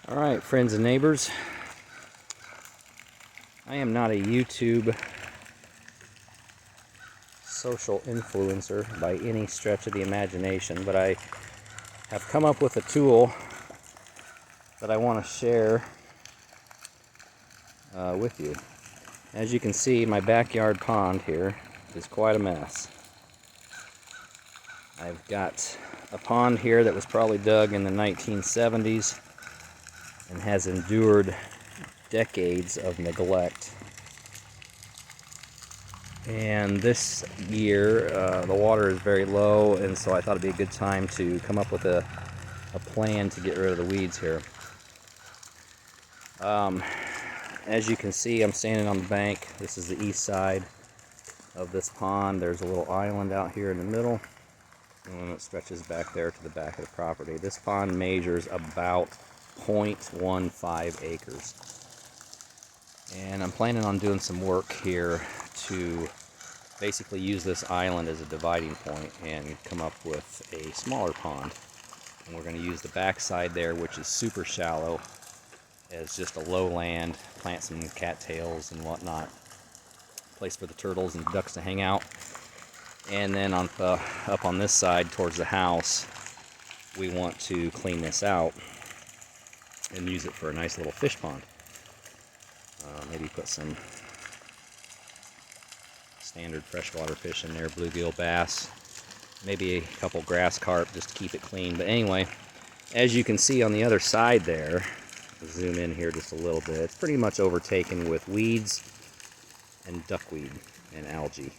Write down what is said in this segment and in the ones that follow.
Alright, friends and neighbors, I am not a YouTube social influencer by any stretch of the imagination, but I have come up with a tool that I want to share with you. As you can see, my backyard pond here is quite a mess. I've got a pond here that was probably dug in the 1970s and has endured decades of neglect. And this year the water is very low, and so I thought it'd be a good time to come up with a plan to get rid of the weeds here. As you can see, I'm standing on the bank. This is the east side of this pond. There's a little island out here in the middle, and it stretches back there to the back of the property. This pond measures about 0.15 acres. And I'm planning on doing some work here to basically use this island as a dividing point and come up with a smaller pond. And we're going to use the backside there, which is super shallow, as just a lowland, plant some cattails and whatnot, place for the turtles and ducks to hang out. And then up on this side towards the house, we want to clean this out and use it for a nice little fish pond. Maybe put some standard freshwater fish in there, bluegill, bass, maybe a couple grass carp just to keep it clean. But anyway, as you can see on the other side there, zoom in here just a little bit, it's pretty much overtaken with weeds and duckweed and algae,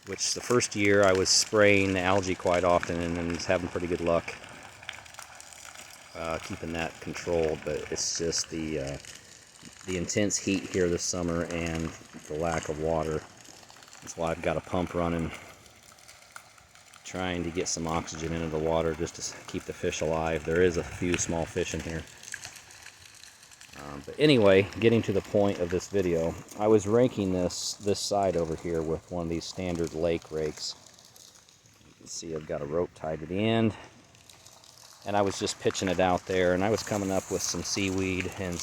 which the first year I was spraying the algae quite often and was having pretty good luck keeping that controlled. But it's just the intense heat here this summer and the lack of water. That's why I've got a pump running, trying to get some oxygen into the water just to keep the fish alive. There is a few small fish in here. But anyway, getting to the point of this video, I was raking this side over here with one of these standard lake rakes. You can see I've got a rope tied to the end, and I was just pitching it out there, and I was coming up with some seaweed and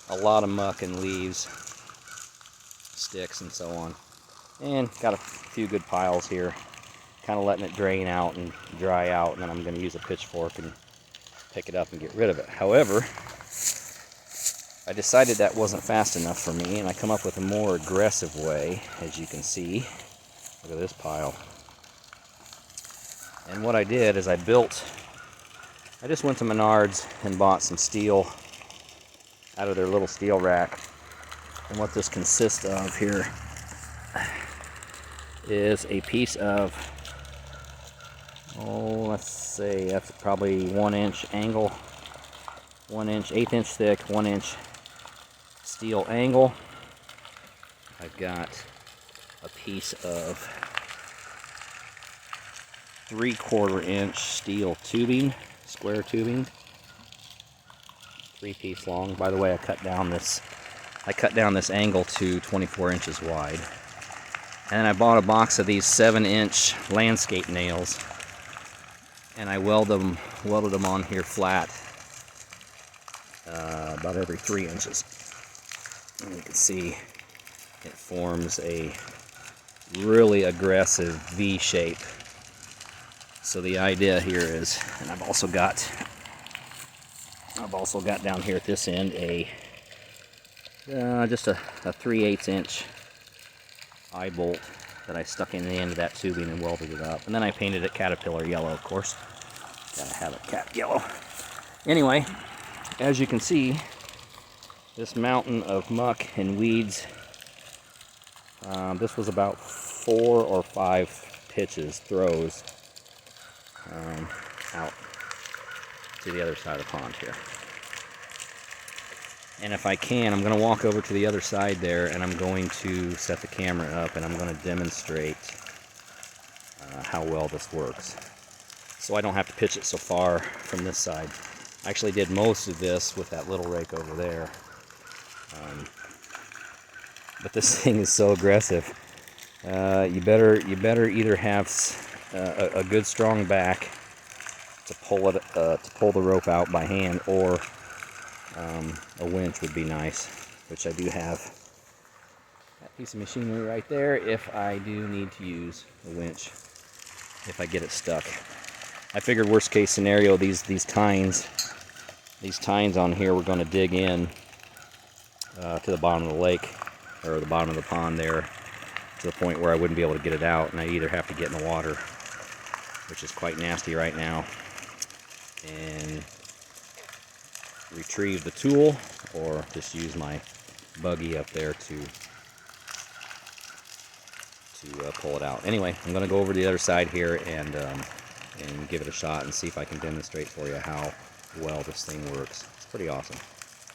a lot of muck and leaves, sticks and so on, and got a few good piles here, kind of letting it drain out and dry out, and then I'm going to use a pitchfork and pick it up and get rid of it. However, I decided that wasn't fast enough for me, and I come up with a more aggressive way. As you can see, look at this pile. And what I did is I just went to Menards and bought some steel out of their little steel rack. And what this consists of here is a piece of, let's say that's probably 1 inch angle, 1 inch, 1/8 inch thick, 1 inch steel angle. I've got a piece of 3/4 inch steel tubing, square tubing, 3-piece long. By the way, I cut down this angle to 24 inches wide. And then I bought a box of these 7-inch landscape nails, and I welded them on here flat, about every 3 inches. And you can see it forms a really aggressive V shape. So the idea here is, and I've also got down here at this end just a 3/8 inch eye bolt that I stuck in the end of that tubing and welded it up. And then I painted it caterpillar yellow, of course. Gotta have it cat yellow. Anyway, as you can see, this mountain of muck and weeds, this was about 4 or 5 throws out to the other side of the pond here. And if I can, I'm going to walk over to the other side there, and I'm going to set the camera up, and I'm going to demonstrate how well this works, so I don't have to pitch it so far from this side. I actually did most of this with that little rake over there. But this thing is so aggressive. You better either have a good strong back to pull it to pull the rope out by hand, or a winch would be nice, which I do have that piece of machinery right there if I do need to use a winch if I get it stuck. I figured worst case scenario, these tines on here, we're going to dig in to the bottom of the lake, or the bottom of the pond there, to the point where I wouldn't be able to get it out, and I'd either have to get in the water, which is quite nasty right now, and retrieve the tool, or just use my buggy up there to pull it out. Anyway, I'm going to go over to the other side here and give it a shot and see if I can demonstrate for you how well this thing works. It's pretty awesome.